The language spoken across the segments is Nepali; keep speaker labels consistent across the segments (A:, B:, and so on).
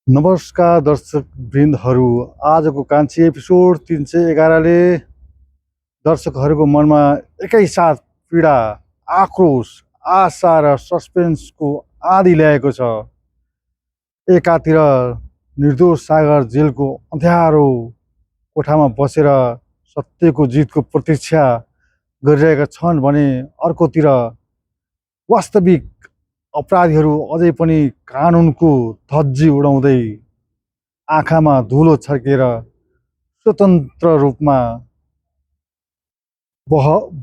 A: नमस्कार दर्शक वृन्दहरू। आजको कान्छी एपिसोड 311ले दर्शकहरूको मनमा एकैसाथ पीडा, आक्रोश, आशा र सस्पेन्सको आँधी ल्याएको छ। एकातिर निर्दोष सागर जेलको अँध्यारो कोठामा बसेर सत्यको जितको प्रतीक्षा गरिरहेका छन् भने अर्कोतिर वास्तविक अपराधीहरू अझै पनि कानुनको धज्जी उडाउँदै आँखामा धुलो छर्केर स्वतन्त्र रूपमा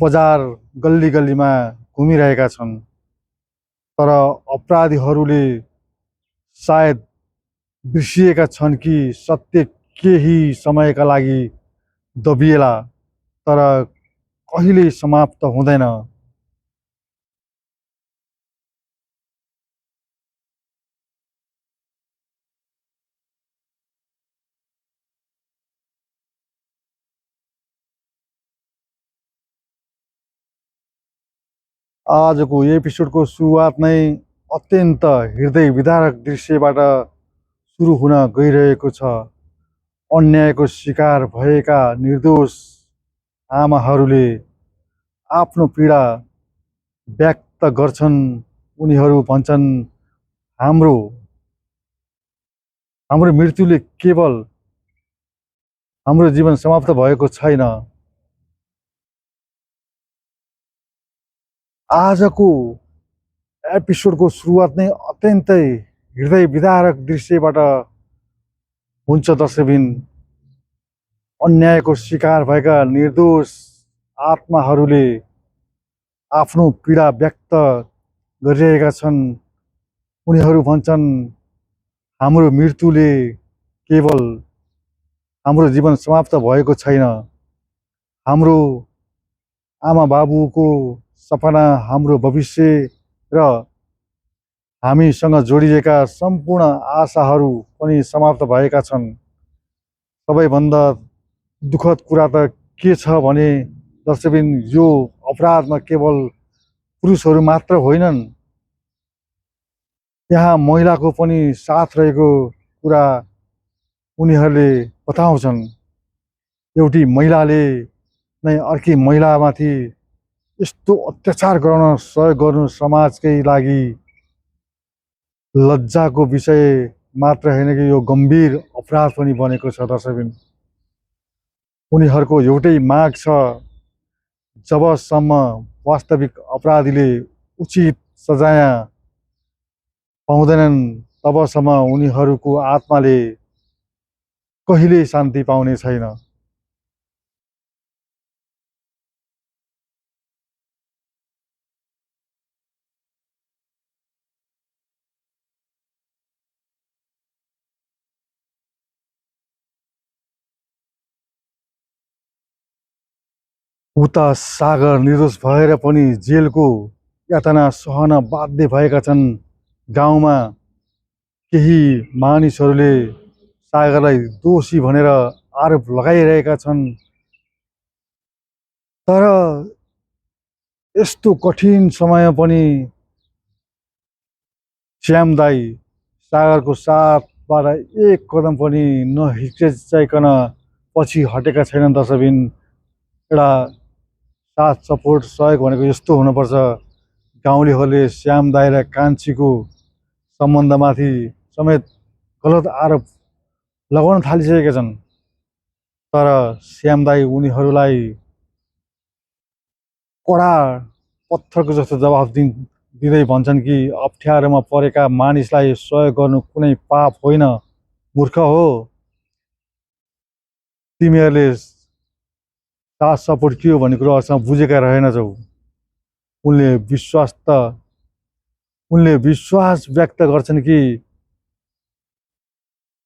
A: बजार गल्ली गल्लीमा घुमिरहेका छन्। तर अपराधीहरूले सायद बिर्सिएका छन् कि सत्य केही समयका लागि दबिएला, तर कहिल्यै समाप्त हुँदैन। आजको एपिसोडको सुरुवात नै अत्यन्त हृदय विदारक दृश्यबाट सुरु हुन गइरहेको छ। अन्यायको शिकार भएका निर्दोष आमाहरूले आफ्नो पीडा व्यक्त गर्छन्। उनीहरू भन्छन्, हाम्रो हाम्रो मृत्युले केवल हाम्रो जीवन समाप्त भएको छैन। आजको एपिसोडको सुरुवात नै अत्यन्तै हृदय विदारक दृश्यबाट हुन्छ। दर्शकबिन, अन्यायको शिकार भएका निर्दोष आत्माहरूले आफ्नो पीडा व्यक्त गरिरहेका छन्। उनीहरू भन्छन्, हाम्रो मृत्युले केवल हाम्रो जीवन समाप्त भएको छैन। हाम्रो आमा बाबुको सपना, हाम्रो भविष्य र हामीसँग जोडिएका सम्पूर्ण आशाहरू पनि समाप्त भएका छन्। सबैभन्दा दुःखद कुरा त के छ भने दर्शकबिन, यो अपराधमा केवल पुरुषहरू मात्र होइनन्, यहाँ महिलाको पनि साथ रहेको कुरा उनीहरूले बताउँछन्। एउटी महिलाले नै अर्की महिलामाथि यस्तो अत्याचार गर्न सहयोग गर्नु समाजकै लागि लज्जाको विषय मात्र होइन कि यो गम्भीर अपराध पनि बनेको छ। दर्शकबिन, उनीहरूको एउटै माग छ, जबसम्म वास्तविक अपराधीले उचित सजाय पाउँदैनन् तबसम्म उनीहरूको आत्माले कहिल्यै शान्ति पाउने छैन। उता सागर निर्दोष भएर पनि जेलको यातना सहन बाध्य भएका छन्। गाउँमा केही मानिसहरूले सागरलाई दोषी भनेर आरोप लगाइरहेका छन्। तर यस्तो कठिन समय पनि श्याम दाई सागरको साथबाट एक कदम पनि नहिचकिचाइकन पछि हटेका छैनन्। दर्शकबिन, एउटा साथ सपोर्ट सहयोग भनेको यस्तो हुनुपर्छ। गाउँलेहरूले श्याम दाई र कान्छीको सम्बन्धमाथि समेत गलत आरोप लगाउन थालिसकेका छन्। तर श्याम दाई उनीहरूलाई कडा पत्थरको जस्तो जवाफ दिँदै भन्छन् कि अप्ठ्यारोमा परेका मानिसलाई सहयोग गर्नु कुनै पाप होइन, मूर्ख हो। तिमीहरूले साथ सपोर्ट के हो भन्ने कुरो अहिलेसम्म बुझेका रहेनछौ। उनले विश्वास व्यक्त गर्छन् कि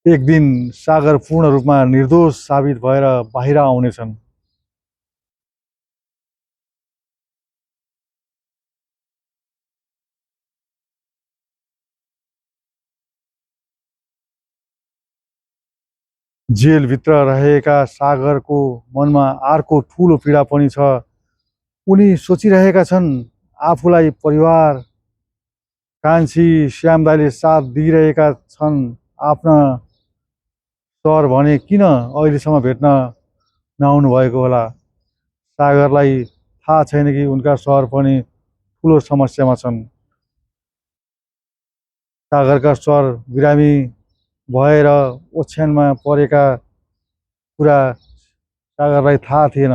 A: एक दिन सागर पूर्ण रूपमा निर्दोष साबित भएर बाहिर आउनेछन्। जेलभित्र रहेका सागरको मनमा अर्को ठुलो पीडा पनि छ। उनी सोचिरहेका छन्, आफूलाई परिवार, कान्छी, श्याम दाइले साथ दिइरहेका छन्। आफ्ना सर भने किन अहिलेसम्म भेट्न नआउनु भएको होला। सागरलाई थाहा छैन कि उनका सर पनि ठुलो समस्यामा छन्। सागरका सर बिरामी भएर ओछ्यानमा परेका कुरा सागरलाई थाहा थिएन।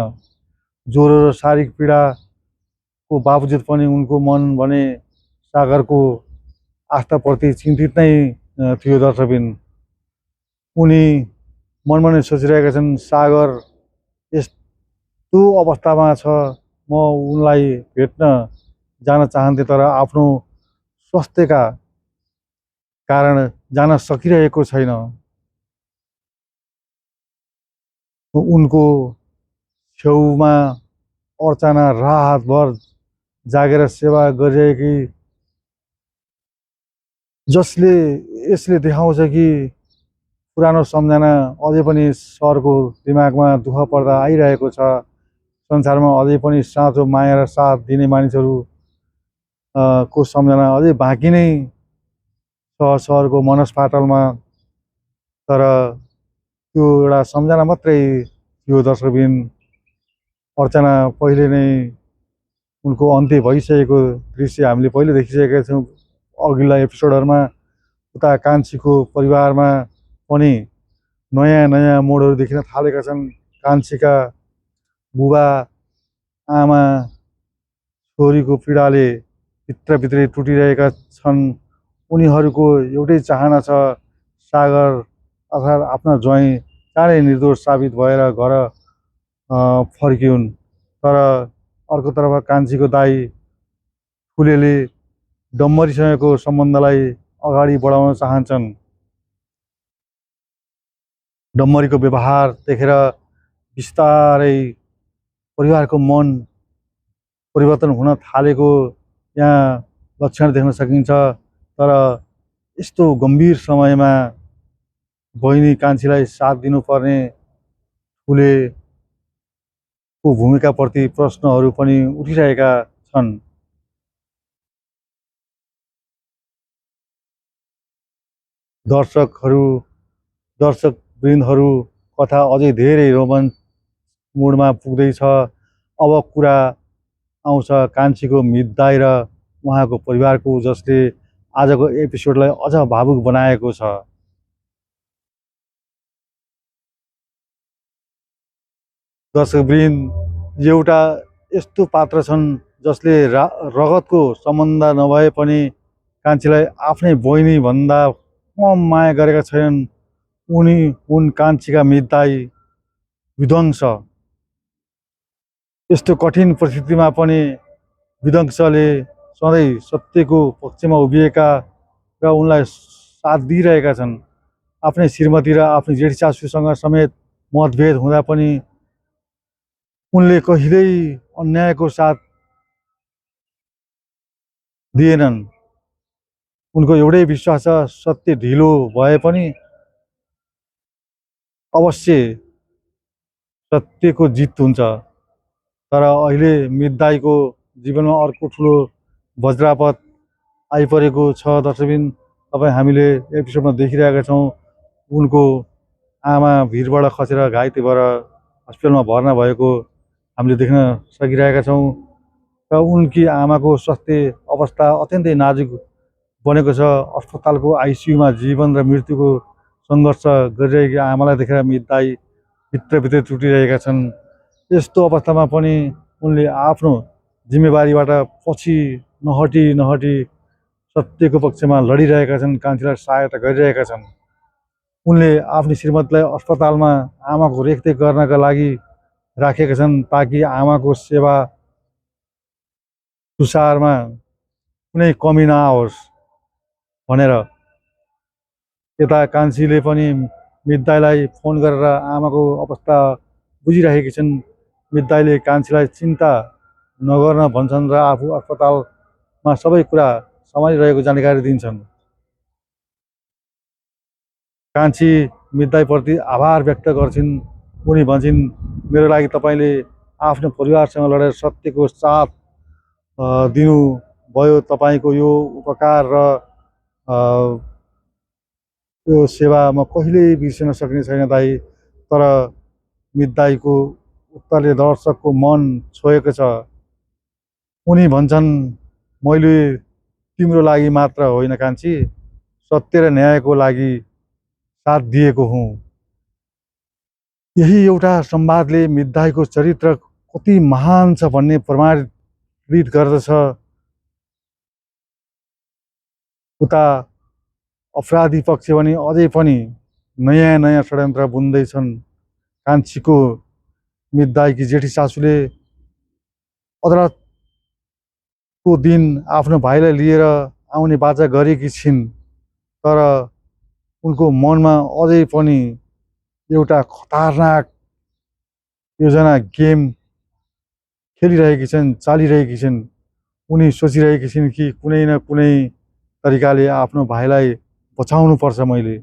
A: ज्वरो र शारीरिक पीडाको बावजुद पनि उनको मन भने सागरको आस्थाप्रति चिन्तित नै थियो। दर्शकबिन उनी मनमा नै सोचिरहेका छन्, सागर यस्तो अवस्थामा छ, म उनलाई भेट्न जान चाहन्थे तर आफ्नो स्वास्थ्यका कारण जान सकिरहेको छैन। उनको छेउमा अर्चना रातभर जागेर सेवा गरिरहेकी, जसले यसले देखाउँछ कि पुरानो सम्झना अझै पनि सरको दिमागमा दुःख पर्दा आइरहेको छ। संसारमा अझै पनि साँचो माया र साथ दिने मानिसहरू को सम्झना अझै बाँकी नै छ सरको मनस्पाटलमा। तर त्यो एउटा सम्झना मात्रै थियो। दर्शकबिन अर्चना पहिले नै उनको अन्त्य भइसकेको दृश्य हामीले पहिले देखिसकेका छौँ अघिल्ला एपिसोडहरूमा। उता कान्छीको परिवारमा पनि नयाँ नयाँ मोडहरू देखिन थालेका छन्। कान्छीका बुबा आमा छोरीको पीडाले भित्रभित्रै टुटिरहेका छन्। उनीहरूको एउटै चाहना छ, सागर अर्थात् आफ्ना ज्वाइँ चाँडै निर्दोष साबित भएर घर फर्किउन्। तर अर्कोतर्फ कान्छीको दाइ फुलेले डम्बरीसँगको सम्बन्धलाई अगाडि बढाउन चाहन्छन्। डम्बरीको व्यवहार देखेर बिस्तारै परिवारको मन परिवर्तन हुन थालेको यहाँ लक्षण देख्न सकिन्छ। तर यस्तो गम्भीर समयमा बहिनी कान्छीलाई साथ दिनुपर्ने फुलेको भूमिकाप्रति प्रश्नहरू पनि उठिरहेका छन्। दर्शकवृन्दहरू कथा अझै धेरै रोमाञ्च मोडमा पुग्दैछ। अब कुरा आउँछ कान्छीको मित दाइ र उहाँको परिवारको, जसले आजको एपिसोडलाई अझ भावुक बनाएको छ। दर्शकवृन्द एउटा यस्तो पात्र छन् जसले रगतको सम्बन्ध नभए पनि कान्छीलाई आफ्नै बहिनी भन्दा कम माया गरेका छैनन्। उनी हुन् कान्छीका मित दाइ विध्वंस। यस्तो कठिन परिस्थितिमा पनि विध्वंसले सधैँ सत्यको पक्षमा उभिएका र उनलाई साथ दिइरहेका छन्। आफ्नै श्रीमती र आफ्नै जेठी सासूसँग समेत मतभेद हुँदा पनि उनले कहिल्यै अन्यायको साथ दिएनन्। उनको एउटै विश्वास छ, सत्य ढिलो भए पनि अवश्य सत्यको जित हुन्छ। तर अहिले मित दाइको जीवनमा अर्को ठुलो वज्रापत आइपरेको छ। दर्शकबिन तपाईँ हामीले एपिसोडमा देखिरहेका छौँ, उनको आमा भिरबाट खसेर घाइते भएर हस्पिटलमा भर्ना भएको हामीले देख्न सकिरहेका छौँ। र उनकी आमाको स्वास्थ्य अवस्था अत्यन्तै नाजुक बनेको छ। अस्पतालको आइसियुमा जीवन र मृत्युको सङ्घर्ष गरिरहेकी आमालाई देखेर मित दाइ भित्रभित्रै टुटिरहेका छन्। यस्तो अवस्थामा पनि उनले आफ्नो जिम्मेवारीबाट पछि नहटी सत्यको पक्षमा लडिरहेका छन्, कान्छीलाई सहायता गरिरहेका छन्। उनले आफ्नो श्रीमतीलाई अस्पतालमा आमाको रेखदेख गर्नका लागि राखेका छन्, ताकि आमाको सेवा सुसारमा कुनै कमी नआओस् भनेर। यता कान्छीले पनि मित दाइलाई फोन गरेर आमाको अवस्था बुझिरहेकी छिन्। मित दाइले कान्छीलाई चिन्ता नगर्न भन्छन् र आफू अस्पतालमा सबै कुरा सम्हालिरहेको जानकारी दिन्छन्। कान्छी मित दाइप्रति आभार व्यक्त गर्छिन्। उनी भन्छन्, मेरो लागि तपाईँले आफ्नो परिवारसँग लडेर सत्यको साथ दिनुभयो। तपाईँको यो उपकार र यो सेवा म कहिल्यै बिर्सिन सक्ने छैन दाइ। तर मित दाइको उत्तरले दर्शकको मन छोएको छ। उनी भन्छन्, मैले तिम्रो लागि मात्र होइन कान्छी, सत्य र न्यायको लागि साथ दिएको हुँ। यही एउटा संवादले मित दाइको चरित्र कति महान छ भन्ने प्रमाणित गर्दछ। उता अपराधी पक्ष भने अझै पनि नयाँ नयाँ षड्यन्त्र बुन्दैछन्। कान्छीको मित दाइकी जेठी सासूले अदालतको दिन आफ्नो भाइलाई लिएर आउने बाचा गरेकी छिन्। तर उनको मनमा अझै पनि एउटा खतरनाक योजना गेम खेलिरहेकी छन्, चालिरहेकी छन्। उनी सोचिरहेकी छिन् कि कुनै न कुनै तरिकाले आफ्नो भाइलाई बचाउनु पर्छ मैले,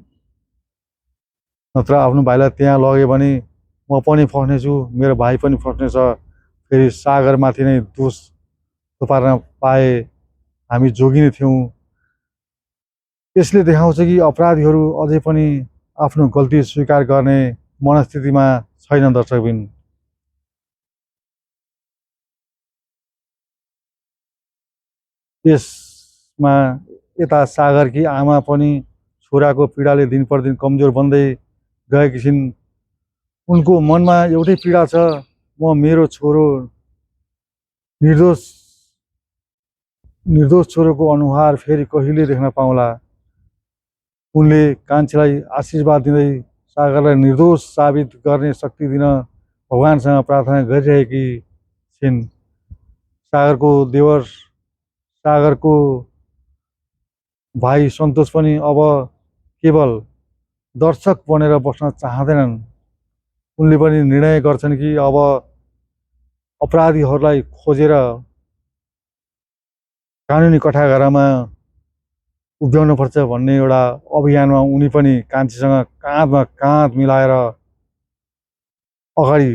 A: नत्र आफ्नो भाइलाई त्यहाँ लग्यो भने म पनि फस्नेछु, मेरो भाइ पनि फस्नेछ। फेरि सागरमाथि नै दोष थोपार्न पाए हामी जोगिने थियौँ। यसले देखाउँछ कि अपराधीहरू अझै पनि आफ्नो गल्ती स्वीकार गर्ने मनस्थितिमा छैनन्। दर्शकबिन, यसमा यता सागरकी आमा पनि छोराको पीडाले दिन प्रतिदिन कमजोर बन्दै गएकी छिन्। उनको मनमा एउटै पीडा छ, म मेरो छोरो निर्दोष छोरोको अनुहार फेरि कहिले देख्न पाउँला। उनले कान्छीलाई आशीर्वाद दिँदै सागरलाई निर्दोष साबित गर्ने शक्ति दिन भगवानसँग प्रार्थना गरिरहेकी छिन्। सागरको भाइ सन्तोष पनि अब केवल दर्शक बनेर बस्न चाहँदैनन्। उनले पनि निर्णय गर्छन् कि अब अपराधीहरूलाई खोजेर कानुनी कठाघरमा उभ्याउनुपर्छ भन्ने एउटा अभियानमा उनी पनि कान्छीसँग काँधमा काँध मिलाएर अगाडि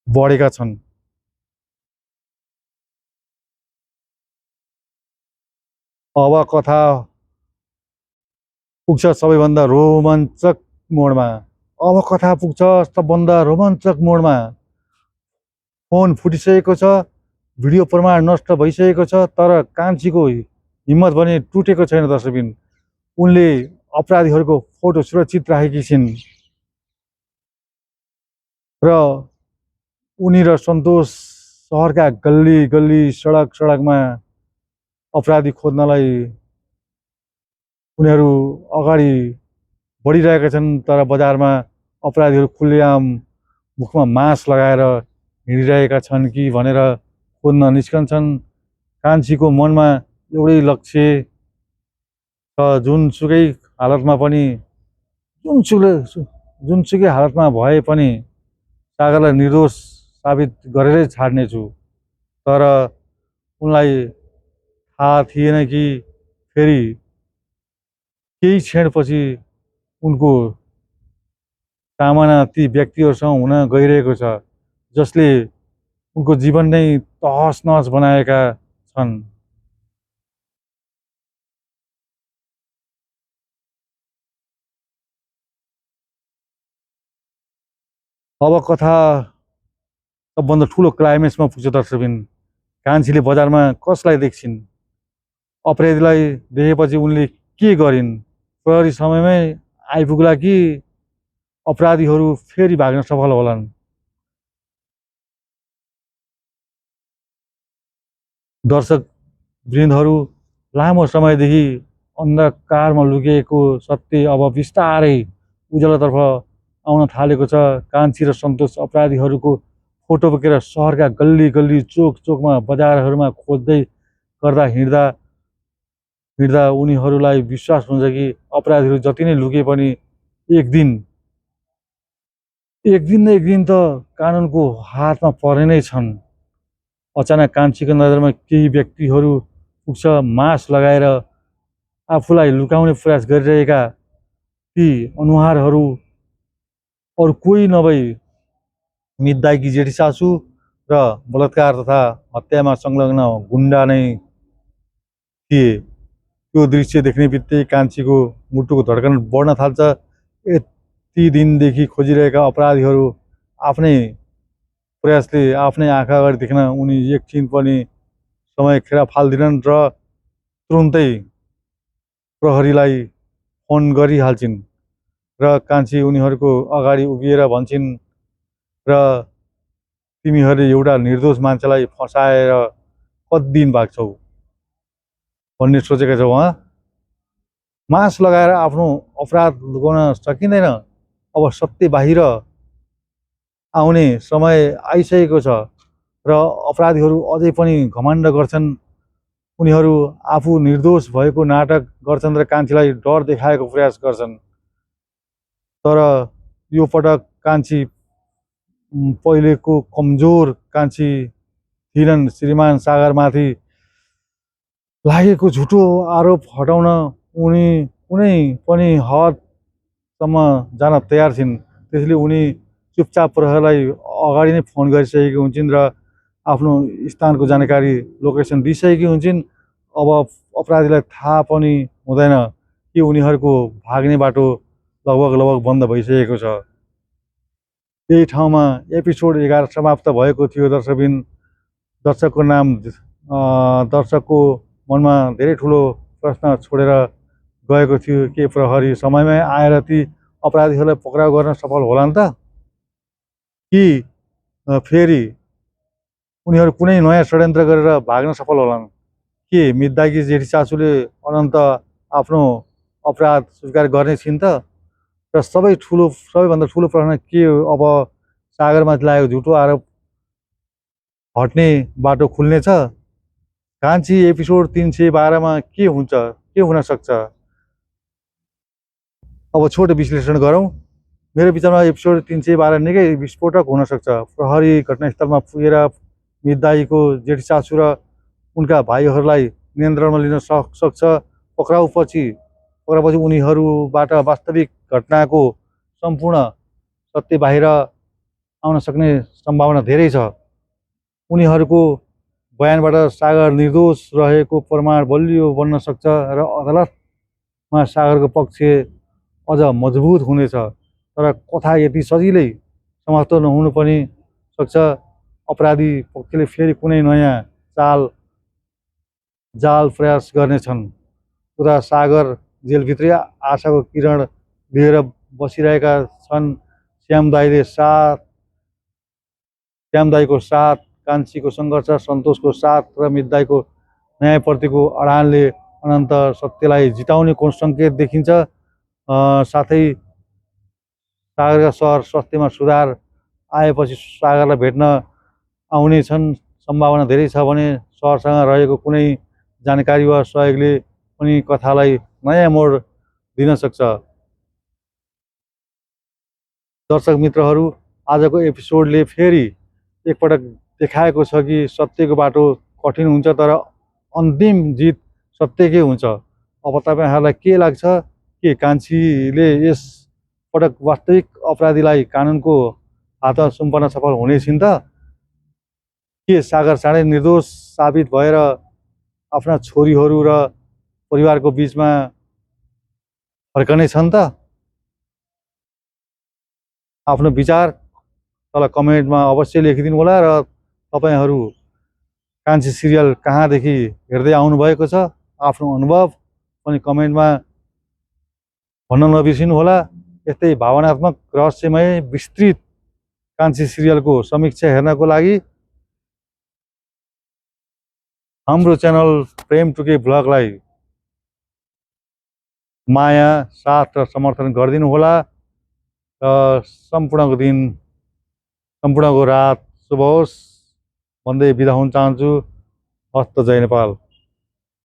A: बढेका छन्। अब कथा पुग्छ सबैभन्दा रोमाञ्चक मोडमा। फोन फुटिसकेको छ, भिडियो प्रमाण नष्ट भइसकेको छ, तर कान्छीको हिम्मत भने टुटेको छैन। दर्शकबिन, उनले अपराधीहरूको फोटो सुरक्षित राखेकी छिन् र उनी र सन्तोष सहरका गल्ली गल्ली सडक सडकमा अपराधी खोज्नलाई उनीहरू अगाडि बढिरहेका छन्। तर बजारमा अपराधीहरू खुल्लेआम मुखमा मास्क लगाएर हिँडिरहेका छन् कि भनेर खोज्न निस्कन्छन्। कान्छीको मनमा एउटै लक्ष्य छ, जुनसुकै हालतमा भए पनि सागरलाई निर्दोष साबित गरेरै छाड्नेछु। तर उनलाई थाहा थिएन कि फेरि केही क्षणपछि उनको सामना ती व्यक्तिहरूसँग हुन गइरहेको छ जसले उनको जीवन नै तहस नहस बनाएका छन्। अब कथा सबभन्दा ठुलो क्लाइमेक्समा पुग्छ। दर्शकबिन, कान्छीले बजारमा कसलाई देख्छिन्? अपराधीलाई देखेपछि उनले के गरिन्? प्रहरी समयमै आइपुग्ला कि अपराधीहरू फेरि भाग्न सफल होलान्? दर्शक वृन्दहरू, लामो समयदेखि अन्धकारमा लुकेको सत्य अब बिस्तारै उज्यालोतर्फ आउन थालेको छ। कान्छी र सन्तोष अपराधीहरूको फोटो बोकेर सहरका गल्ली गल्ली चोक चोकमा बजारहरूमा खोज्दै गर्दा हिँड्दा उनीहरूलाई विश्वास हुन्छ कि अपराधीहरू जति नै लुके पनि एक दिन न एक दिन त कानुनको हातमा पर्ने नै छन्। अचानक कान्छीको नजरमा केही व्यक्तिहरू पुग्छ। मास्क लगाएर आफूलाई लुकाउने प्रयास गरिरहेका ती अनुहारहरू अरू कोही नभई मित दाइकी जेठी सासू र बलात्कार तथा हत्यामा संलग्न गुन्डा नै थिए। त्यो दृश्य देख्ने बित्तिकै कान्छीको मुटुको धड्कन बढ्न थाल्छ। यति दिनदेखि खोजिरहेका अपराधीहरू आफ्नै प्रयासले आफ्नै आँखा अगाडि देख्न उनी एकछिन पनि समय खेर फाल्दिनन् र तुरुन्तै प्रहरीलाई फोन गरिहाल्छिन् र कान्छी उनीहरूको अगाडि उभिएर भन्छिन् र तिमीहरूले एउटा निर्दोष मान्छेलाई फसाएर कति दिन भाग्छौ भन्ने सोचेका छौ। मास्क लगाएर आफ्नो अपराध लुकाउन सकिँदैन। अब सत्य बाहिर आउने समय आइसकेको छ र अपराधीहरू अझै पनि घमण्ड गर्छन्। उनीहरू आफू निर्दोष भएको नाटक गर्छन् र कान्छीलाई डर देखाएको प्रयास गर्छन्। तर यो पटक कान्छी पहिलेको कमजोर कान्छी थिएनन्। श्रीमान सागरमाथि लागेको झुटो आरोप हटाउन उनी कुनै पनि हदसम्म जान तयार छिन्। त्यसैले उनी चुपचाप प्रहरीलाई अगाडि नै फोन गरिसकेकी हुन्छन् र आफ्नो स्थानको जानकारी लोकेसन दिइसकेकी हुन्छन्। अब अपराधीलाई थाहा पनि हुँदैन कि उनीहरूको भाग्ने बाटो लगभग बन्द भइसकेको छ। यही ठाउँमा एपिसोड 11 समाप्त भएको थियो। दर्शकको नाम दर्शकको मनमा धेरै ठुलो प्रश्न छोडेर गएको थियो। के प्रहरी समयमै आएर ती अपराधीहरूलाई पक्राउ गर्न सफल होलान् त, कि फेरि उनीहरू कुनै नयाँ षड्यन्त्र गरेर भाग्न सफल होलान्? के मितदागी जेठी चाचुले अनन्त आफ्नो अपराध स्वीकार गर्ने छिन् त? र सबैभन्दा ठुलो प्रश्न के अब सागरमाथि लागेको झुटो आरोप हट्ने बाटो खुल्नेछ? कान्छी एपिसोड 312 के हुन्छ, के हुन सक्छ? अब छोटो विश्लेषण गरौँ। मेरो विचारमा एपिसोड 312 निकै विस्फोटक हुन सक्छ। प्रहरी घटनास्थलमा पुगेर मितदाईको जेठी चाचु र उनका भाइहरूलाई नियन्त्रणमा लिन सक्छ। पक्राउपछि उनीहरूबाट वास्तविक घटनाको सम्पूर्ण सत्य बाहिर आउन सक्ने सम्भावना धेरै छ। उनीहरूको बयानबाट सागर निर्दोष रहेको प्रमाण बलियो बन्न सक्छ र अदालतमा सागरको पक्ष अझ मजबुत हुनेछ। तर कथा यति सजिलै समाप्त नहुनु पनि सक्छ। अपराधी पक्षले फेरि कुनै नयाँ जाल प्रयास गर्नेछन्। उता सागर जेलभित्रै आशाको किरण लिएर बसिरहेका छन्। श्यामदाईको साथ, कान्छीको सङ्घर्ष, सन्तोषको साथ र मितदाईको न्यायप्रतिको अडानले अनन्त सत्यलाई जिताउने सङ्केत देखिन्छ। साथै सागरका सहर स्वास्थ्यमा सुधार आएपछि सागरलाई भेट्न आउने छन्। सम्भावना धेरै छ भने सहरसँग रहेको कुनै जानकारी वा सहयोगले पनि कथालाई नयाँ मोड दिन सक्छ। दर्शक मित्रहरू, आजको एपिसोडले फेरि एकपटक देखाएको छ कि सत्यको बाटो कठिन हुन्छ तर अन्तिम जित सत्यकै हुन्छ। अब तपाईँहरूलाई के लाग्छ? के कान्छीले यस पटक वास्तविक अपराधीलाई कानुनको हातमा सुम्पन सफल हुने छिन् त? के सागर चाँडै निर्दोष साबित भएर आफ्ना छोरीहरू र परिवारको बिचमा फर्कने छन् त? आफ्नो विचार तल कमेन्टमा अवश्य लेखिदिनु होला र तपाईँहरू कान्छी सिरियल कहाँदेखि हेर्दै आउनुभएको छ आफ्नो अनुभव पनि कमेन्टमा भन्न नबिर्सिनु होला। यस्तै भावनात्मक, रहस्यमय, विस्तृत कान्छी सिरियलको समीक्षा हेर्नको लागि हाम्रो च्यानल प्रेम टुके ब्लगलाई माया, साथ र समर्थन गरिदिनु होला। र सम्पूर्णको रात शुभ होस् भन्दै बिदा हुन चाहन्छु। हस्त जय नेपाल।